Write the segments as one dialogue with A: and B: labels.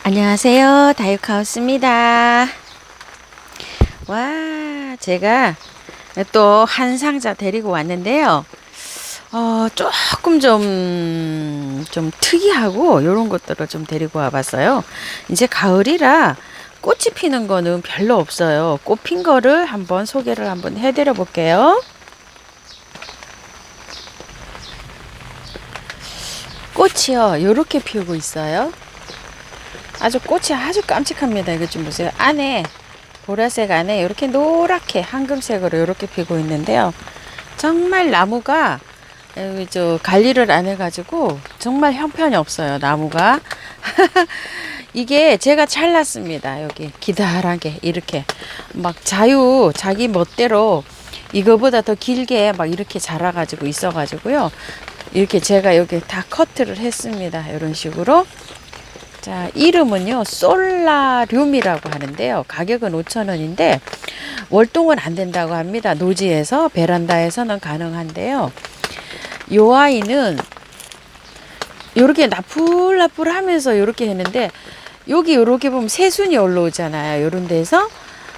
A: 안녕하세요. 다육하우스입니다. 와, 제가 또 한 상자 데리고 왔는데요. 조금 좀 특이하고 이런 것들을 좀 데리고 와봤어요. 이제 가을이라 꽃이 피는 거는 별로 없어요. 꽃 핀 거를 한번 소개를 한번 해드려 볼게요. 꽃이요, 요렇게 피우고 있어요. 아주 꽃이 아주 깜찍합니다. 이거 좀 보세요. 안에 보라색 안에 이렇게 노랗게 황금색으로 이렇게 피고 있는데요. 정말 나무가 저 관리를 안 해가지고 정말 형편이 없어요. 나무가 이게 제가 잘랐습니다. 여기 기다랗게 이렇게 막 자기 멋대로 이거보다 더 길게 막 이렇게 자라가지고 있어가지고요. 이렇게 제가 여기 다 커트를 했습니다. 이런 식으로. 자, 이름은요, 솔라륨이라고 하는데요. 가격은 5,000원인데, 월동은 안 된다고 합니다. 노지에서, 베란다에서는 가능한데요. 요 아이는, 요렇게 나풀나풀 하면서 요렇게 했는데, 여기 요렇게 보면 새순이 올라오잖아요. 요런 데서.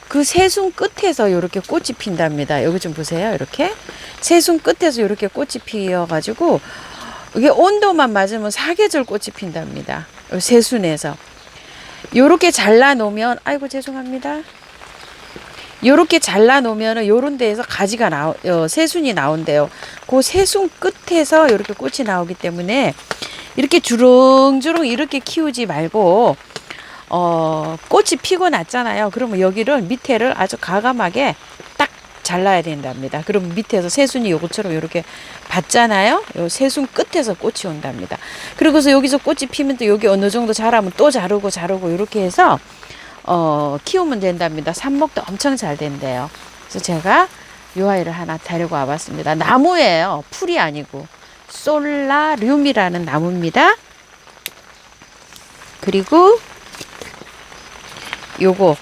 A: 그 새순 끝에서 요렇게 꽃이 핀답니다. 여기 좀 보세요. 이렇게. 새순 끝에서 요렇게 꽃이 피어가지고, 이게 온도만 맞으면 사계절 꽃이 핀답니다. 새순에서. 요렇게 잘라 놓으면, 아이고, 죄송합니다. 요렇게 잘라 놓으면은 요런 데에서 가지가 새순이 나온대요. 그 새순 끝에서 요렇게 꽃이 나오기 때문에 이렇게 주렁주렁 이렇게 키우지 말고, 꽃이 피고 났잖아요. 그러면 여기를 밑에를 아주 과감하게 딱 잘라야 된답니다. 그럼 밑에서 새순이 요것처럼 이렇게 받잖아요. 요 새순 끝에서 꽃이 온답니다. 그리고서 여기서 꽃이 피면 또 여기 어느 정도 자라면 또 자르고 이렇게 해서 키우면 된답니다. 삽목도 엄청 잘 된대요. 그래서 제가 요 아이를 하나 데리고 와봤습니다. 나무예요. 풀이 아니고 솔라륨이라는 나무입니다. 그리고 요거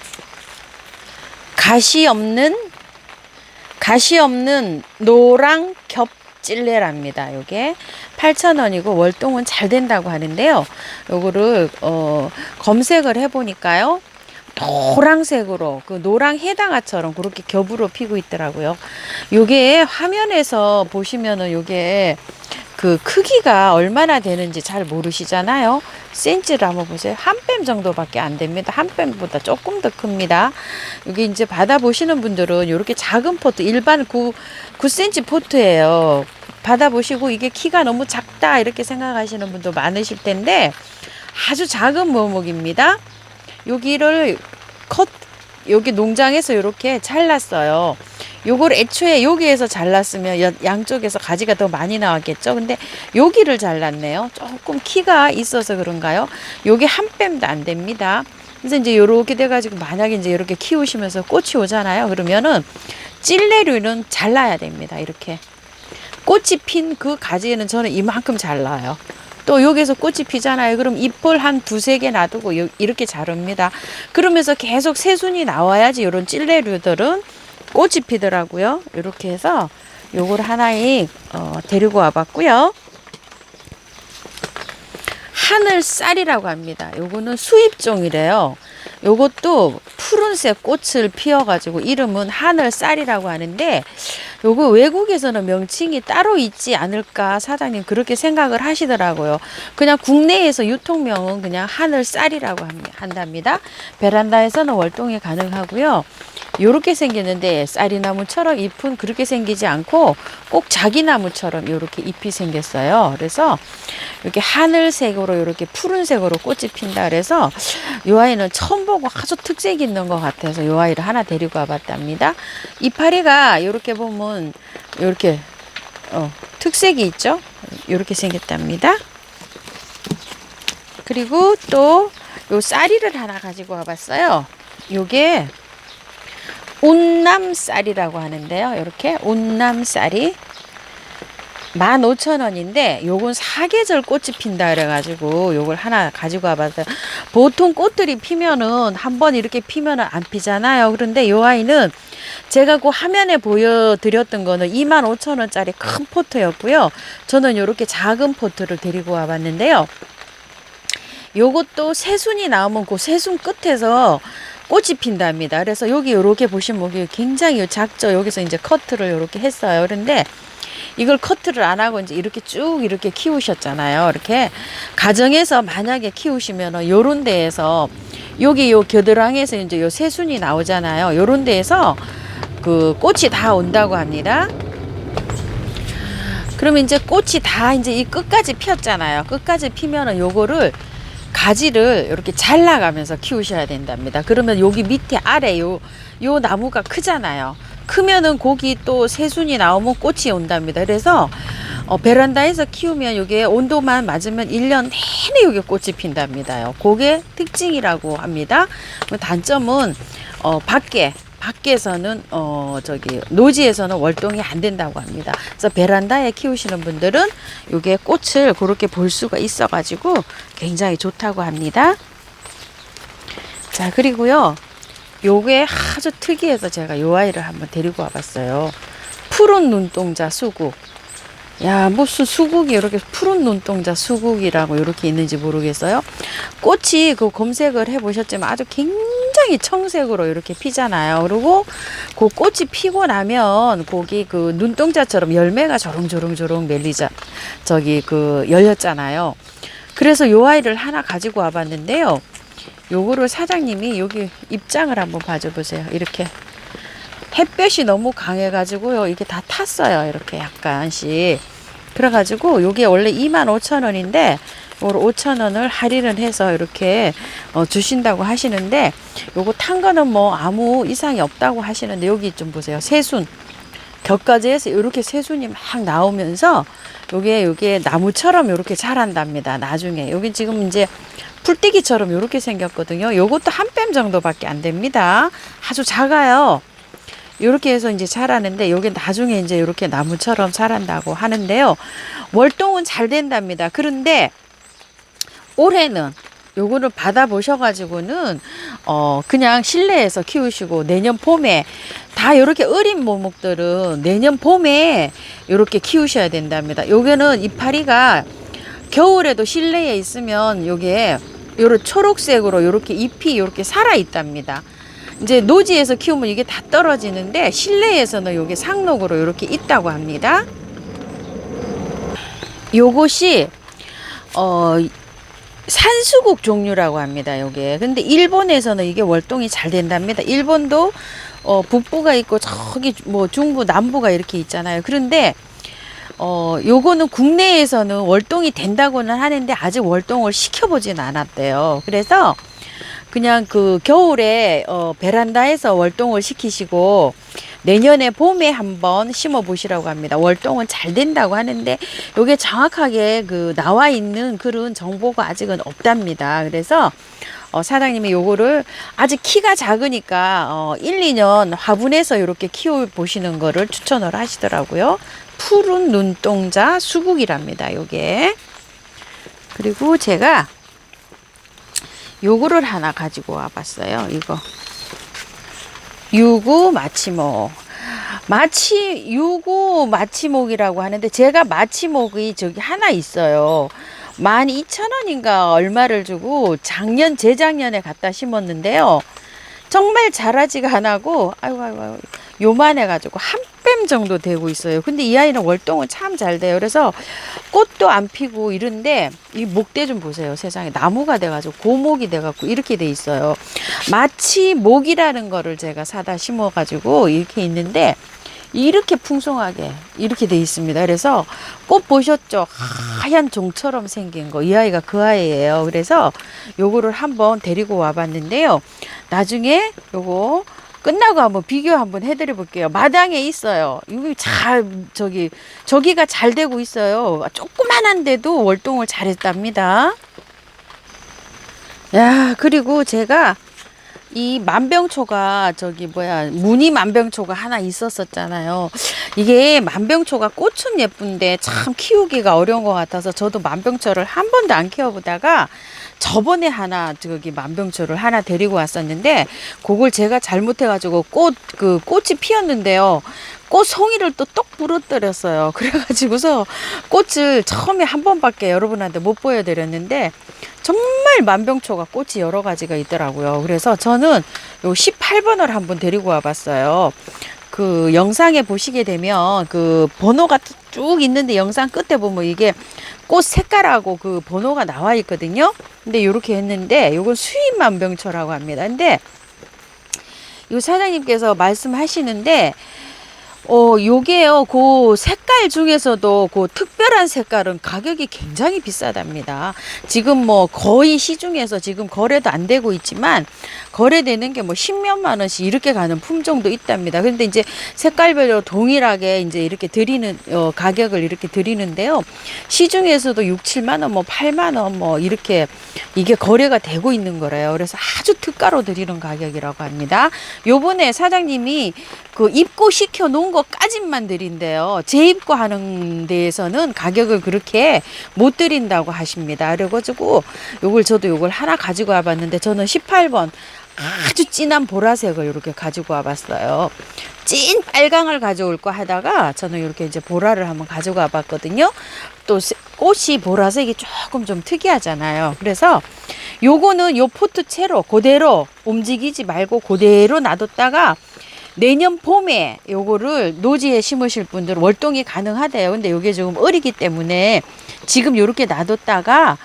A: 가시 없는 노랑 겹찔레랍니다. 요게 8,000원이고 월동은 잘 된다고 하는데요. 요거를 검색을 해보니까요. 노랑색으로 그 노랑 해당화처럼 그렇게 겹으로 피고 있더라고요. 요게 화면에서 보시면은 요게 그 크기가 얼마나 되는지 잘 모르시잖아요. 센치를 한번 보세요. 한 뺨 정도밖에 안 됩니다. 한 뺨보다 조금 더 큽니다. 여기 이제 받아보시는 분들은 이렇게 작은 포트, 일반 9cm 포트예요. 받아보시고 이게 키가 너무 작다 이렇게 생각하시는 분도 많으실 텐데 아주 작은 묘목입니다. 여기를 여기 농장에서 이렇게 잘랐어요. 요걸 애초에 여기에서 잘랐으면 양쪽에서 가지가 더 많이 나왔겠죠. 근데 여기를 잘랐네요. 조금 키가 있어서 그런가요? 요게 한 뺨도 안 됩니다. 그래서 이제 요렇게 돼가지고 만약에 이제 이렇게 키우시면서 꽃이 오잖아요. 그러면은 찔레류는 잘라야 됩니다. 이렇게. 꽃이 핀 그 가지에는 저는 이만큼 잘라요. 또 여기서 꽃이 피잖아요. 그럼 잎을 한 두세 개 놔두고 이렇게 자릅니다. 그러면서 계속 새순이 나와야지 이런 찔레류들은 꽃이 피더라고요. 이렇게 해서 요걸 하나씩 데리고 와봤고요. 하늘쌀이라고 합니다. 요거는 수입종이래요. 요것도 푸른색 꽃을 피워가지고 이름은 하늘쌀이라고 하는데 요거 외국에서는 명칭이 따로 있지 않을까 사장님 그렇게 생각을 하시더라고요. 그냥 국내에서 유통명은 그냥 하늘쌀이라고 한답니다. 베란다에서는 월동이 가능하고요. 요렇게 생겼는데 쌀이나무처럼 잎은 그렇게 생기지 않고 꼭 자기나무처럼 요렇게 잎이 생겼어요. 그래서 이렇게 하늘색으로 이렇게 푸른색으로 꽃이 핀다 그래서 요 아이는 처음 보고 아주 특색 있는 것 같아서 요 아이를 하나 데리고 와봤답니다. 이파리가 이렇게 보면 이렇게 특색이 있죠. 이렇게 생겼답니다. 그리고 또 요 쌀이를 하나 가지고 와봤어요. 요게 온남쌀이라고 하는데요. 이렇게 온남쌀이 15,000원인데 요건 사계절 꽃이 핀다 그래가지고 요걸 하나 가지고 와봤어요. 보통 꽃들이 피면은 한번 이렇게 피면은 안 피잖아요. 그런데 요 아이는 제가 그 화면에 보여드렸던 거는 25,000원짜리 큰 포트였고요. 저는 요렇게 작은 포트를 데리고 와봤는데요. 요것도 새순이 나오면 그 새순 끝에서 꽃이 핀답니다. 그래서 여기 요렇게 보시면 여기 굉장히 작죠. 여기서 이제 커트를 요렇게 했어요. 그런데 이걸 커트를 안 하고 이제 이렇게 쭉 이렇게 키우셨잖아요. 이렇게 가정에서 만약에 키우시면은 요런 데에서 여기 요 겨드랑이에서 이제 요 새순이 나오잖아요. 요런 데에서 그 꽃이 다 온다고 합니다. 그러면 이제 꽃이 다 이제 이 끝까지 피었잖아요. 끝까지 피면은 요거를 가지를 이렇게 잘라가면서 키우셔야 된답니다. 그러면 여기 밑에 아래 요 나무가 크잖아요. 크면은 거기 또 새순이 나오면 꽃이 온답니다. 그래서 베란다에서 키우면 이게 온도만 맞으면 1년 내내 여기 꽃이 핀답니다. 그게 특징이라고 합니다. 단점은 밖에서는 저기 노지에서는 월동이 안 된다고 합니다. 그래서 베란다에 키우시는 분들은 요게 꽃을 그렇게 볼 수가 있어 가지고 굉장히 좋다고 합니다. 자, 그리고요, 요게 아주 특이해서 제가 요 아이를 한번 데리고 와봤어요. 푸른 눈동자 수국. 야, 무슨 수국이 이렇게 푸른 눈동자 수국이라고 이렇게 있는지 모르겠어요. 꽃이 그 검색을 해보셨지만 아주 굉장히 청색으로 이렇게 피잖아요. 그리고 그 꽃이 피고 나면 거기 그 눈동자처럼 열매가 조롱조롱조롱 저기 그 열렸잖아요. 그래서 요 아이를 하나 가지고 와봤는데요. 요거를 사장님이 여기 입장을 한번 봐줘 보세요. 이렇게 햇볕이 너무 강해가지고요. 이게 다 탔어요. 이렇게 약간씩. 그래가지고 요게 원래 25,000원인데 요걸 5,000원을 할인을 해서 이렇게 주신다고 하시는데, 요거 탄 거는 뭐 아무 이상이 없다고 하시는데, 여기 좀 보세요. 새순. 격가지에서 이렇게 새순이 막 나오면서 요게 나무처럼 이렇게 자란답니다. 나중에. 여기 지금 이제 풀떼기처럼 이렇게 생겼거든요. 요것도 한 뺨 정도밖에 안 됩니다. 아주 작아요. 이렇게 해서 이제 자라는데, 요게 나중에 이제 이렇게 나무처럼 자란다고 하는데요. 월동은 잘 된답니다. 그런데 올해는 요거를 받아 보셔가지고는 그냥 실내에서 키우시고, 내년 봄에 다 이렇게 어린 모목들은 내년 봄에 이렇게 키우셔야 된답니다. 요게는 이파리가 겨울에도 실내에 있으면 요게 요런 초록색으로 요렇게 잎이 요렇게 살아 있답니다. 이제 노지에서 키우면 이게 다 떨어지는데, 실내에서는 요게 상록으로 이렇게 있다고 합니다. 요것이 산수국 종류라고 합니다. 요게. 근데 일본에서는 이게 월동이 잘 된답니다. 일본도 북부가 있고 저기 뭐 중부 남부가 이렇게 있잖아요. 그런데 요거는 국내에서는 월동이 된다고는 하는데 아직 월동을 시켜보진 않았대요. 그래서 그냥 그 겨울에 베란다에서 월동을 시키시고 내년에 봄에 한번 심어 보시라고 합니다. 월동은 잘 된다고 하는데 요게 정확하게 그 나와 있는 그런 정보가 아직은 없답니다. 그래서 사장님이 요거를 아직 키가 작으니까 1, 2년 화분에서 이렇게 키워 보시는 거를 추천을 하시더라고요. 푸른 눈동자 수국이랍니다. 요게. 그리고 제가 요거를 하나 가지고 와봤어요. 이거 유구 마치목. 유구 마치목이라고 하는데, 제가 마치목이 저기 하나 있어요. 12,000원인가 얼마를 주고 재작년에 갖다 심었는데요. 정말 자라지가 안 하고, 아이고, 요만해가지고 한 뺨 정도 되고 있어요. 근데 이 아이는 월동은 참 잘 돼요. 그래서 꽃도 안 피고 이런데, 이 목대 좀 보세요. 세상에 나무가 돼가지고 고목이 돼갖고 이렇게 돼 있어요. 마치 목이라는 거를 제가 사다 심어가지고 이렇게 있는데, 이렇게 풍성하게 이렇게 돼 있습니다. 그래서 꽃 보셨죠? 하얀 종처럼 생긴 거. 이 아이가 그 아이예요. 그래서 요거를 한번 데리고 와봤는데요. 나중에 요거 끝나고 한번 비교 한번 해드려 볼게요. 마당에 있어요. 이거 저기가 잘 되고 있어요. 조그만한데도 월동을 잘했답니다. 야, 그리고 제가 이 만병초가 무늬 만병초가 하나 있었잖아요. 이게 만병초가 꽃은 예쁜데 참 키우기가 어려운 것 같아서 저도 만병초를 한 번도 안 키워보다가 저번에 하나 저기 만병초를 하나 데리고 왔었는데 그걸 제가 잘못해가지고 꽃이 피었는데요. 꽃 송이를 또 똑 부러뜨렸어요. 그래가지고서 꽃을 처음에 한 번밖에 여러분한테 못 보여드렸는데 정말 만병초가 꽃이 여러 가지가 있더라고요. 그래서 저는 요 18번을 한번 데리고 와봤어요. 그 영상에 보시게 되면 그 번호가 쭉 있는데 영상 끝에 보면 이게 꽃 색깔하고 그 번호가 나와 있거든요. 근데 이렇게 했는데 요건 수입 만병초라고 합니다. 근데 요 사장님께서 말씀하시는데 요게요, 그 색깔 중에서도 그 특별한 색깔은 가격이 굉장히 비싸답니다. 지금 뭐 거의 시중에서 지금 거래도 안 되고 있지만 거래되는 게 뭐 10몇만 원씩 이렇게 가는 품종도 있답니다. 근데 이제 색깔별로 동일하게 이제 이렇게 드리는, 가격을 이렇게 드리는데요. 시중에서도 6, 7만 원, 뭐 8만 원, 뭐 이렇게 이게 거래가 되고 있는 거래요. 그래서 아주 특가로 드리는 가격이라고 합니다. 요번에 사장님이 그 입고 시켜 놓은 것까지만 드린대요. 재입고하는 데에서는 가격을 그렇게 못 드린다고 하십니다. 그래가지고 요걸 하나 가지고 와봤는데 저는 18번 아주 진한 보라색을 이렇게 가지고 와봤어요. 찐 빨강을 가져올까 하다가 저는 이렇게 이제 보라를 한번 가지고 와봤거든요. 또 꽃이 보라색이 조금 좀 특이하잖아요. 그래서 요거는 요 포트 채로 그대로 움직이지 말고 그대로 놔뒀다가 내년 봄에 요거를 노지에 심으실 분들 월동이 가능하대요. 근데 요게 조금 어리기 때문에 지금 요렇게 놔뒀다가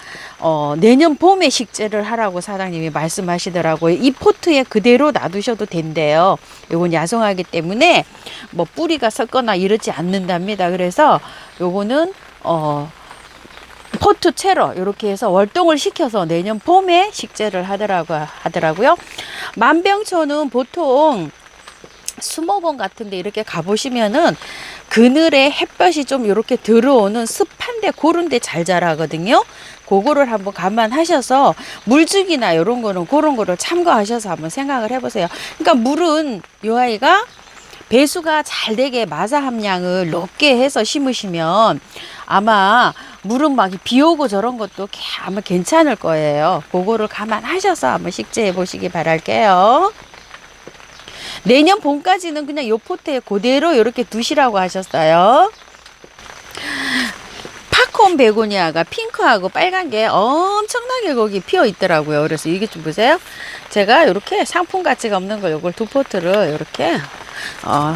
A: 내년 봄에 식재를 하라고 사장님이 말씀하시더라고요. 이 포트에 그대로 놔두셔도 된대요. 요건 야송하기 때문에 뭐 뿌리가 썩거나 이러지 않는답니다. 그래서 요거는 포트 채로 이렇게 해서 월동을 시켜서 내년 봄에 식재를 하더라고요. 만병초는 보통 수목원 같은데 이렇게 가보시면은 그늘에 햇볕이 좀 이렇게 들어오는 습한데 그런데 잘 자라거든요. 그거를 한번 감안하셔서 물주기나 이런 거는 그런 거를 참고하셔서 한번 생각을 해보세요. 그러니까 물은 이 아이가 배수가 잘 되게 마사 함량을 높게 해서 심으시면 아마 물은 막 비 오고 저런 것도 아마 괜찮을 거예요. 그거를 감안하셔서 한번 식재해 보시기 바랄게요. 내년 봄까지는 그냥 요 포트에 그대로 이렇게 두시라고 하셨어요. 팝콘 베고니아가 핑크하고 빨간 게 엄청나게 거기 피어 있더라고요. 그래서 이게 좀 보세요. 제가 이렇게 상품 가치가 없는 걸 요걸 두 포트를 이렇게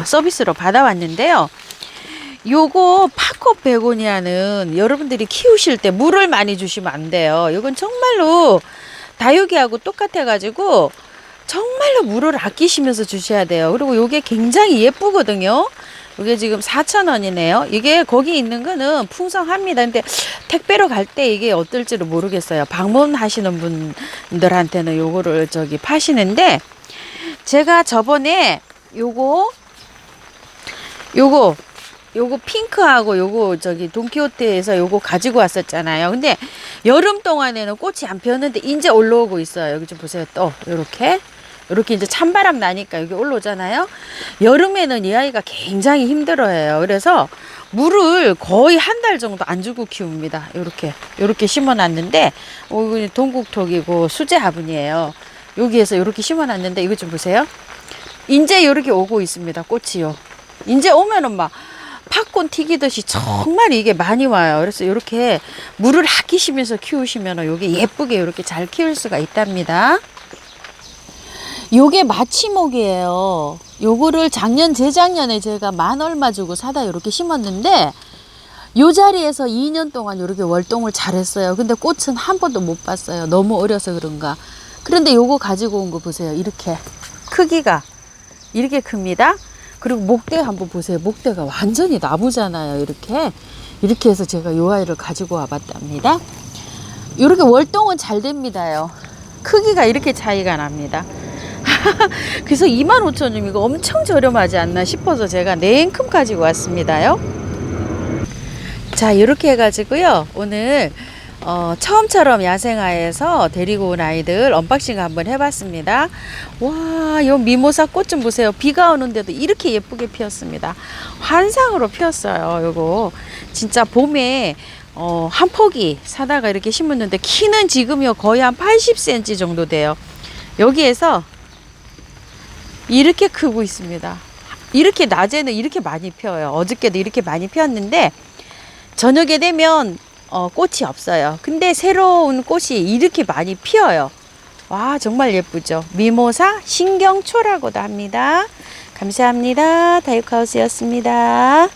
A: 서비스로 받아왔는데요. 요거 팝콘 베고니아는 여러분들이 키우실 때 물을 많이 주시면 안 돼요. 이건 정말로 다육이하고 똑같아 가지고 정말로 물을 아끼시면서 주셔야 돼요. 그리고 요게 굉장히 예쁘거든요. 요게 지금 4,000원이네요. 이게 거기 있는 거는 풍성합니다. 근데 택배로 갈 때 이게 어떨지를 모르겠어요. 방문하시는 분들한테는 요거를 저기 파시는데 제가 저번에 요거 핑크하고 요거 저기 돈키호테에서 요거 가지고 왔었잖아요. 근데 여름 동안에는 꽃이 안 피었는데 이제 올라오고 있어요. 여기 좀 보세요. 또 이렇게 이제 찬바람 나니까 여기 올라오잖아요. 여름에는 이 아이가 굉장히 힘들어해요. 그래서 물을 거의 한 달 정도 안 주고 키웁니다. 이렇게 심어놨는데 이거 동국톡이고 수제 화분이에요. 여기에서 이렇게 심어놨는데 이거 좀 보세요. 이제 이렇게 오고 있습니다. 꽃이요. 이제 오면은 막 팝콘 튀기듯이 정말 이게 많이 와요. 그래서 이렇게 물을 아끼시면서 키우시면 요게 예쁘게 이렇게 잘 키울 수가 있답니다. 요게 마취목이에요. 요거를 재작년에 제가 만 얼마 주고 사다 이렇게 심었는데 요 자리에서 2년 동안 이렇게 월동을 잘했어요. 근데 꽃은 한 번도 못 봤어요. 너무 어려서 그런가. 그런데 요거 가지고 온 거 보세요. 이렇게 크기가 이렇게 큽니다. 그리고 목대 한번 보세요. 목대가 완전히 나무잖아요. 이렇게 해서 제가 요 아이를 가지고 와봤답니다. 이렇게 월동은 잘 됩니다요. 크기가 이렇게 차이가 납니다. 그래서 25,000원 이거 엄청 저렴하지 않나 싶어서 제가 냉큼 가지고 왔습니다요. 자, 이렇게 해가지고요. 오늘 처음처럼 야생화에서 데리고 온 아이들 언박싱 한번 해봤습니다. 와, 요 미모사 꽃 좀 보세요. 비가 오는데도 이렇게 예쁘게 피었습니다. 환상으로 피었어요. 요거 진짜 봄에 한 포기 사다가 이렇게 심었는데 키는 지금요 거의 한 80cm 정도 돼요. 여기에서 이렇게 크고 있습니다. 이렇게 낮에는 이렇게 많이 피어요. 어저께도 이렇게 많이 피었는데 저녁에 되면 꽃이 없어요. 근데 새로운 꽃이 이렇게 많이 피어요. 와, 정말 예쁘죠. 미모사 신경초라고도 합니다. 감사합니다. 다육하우스였습니다.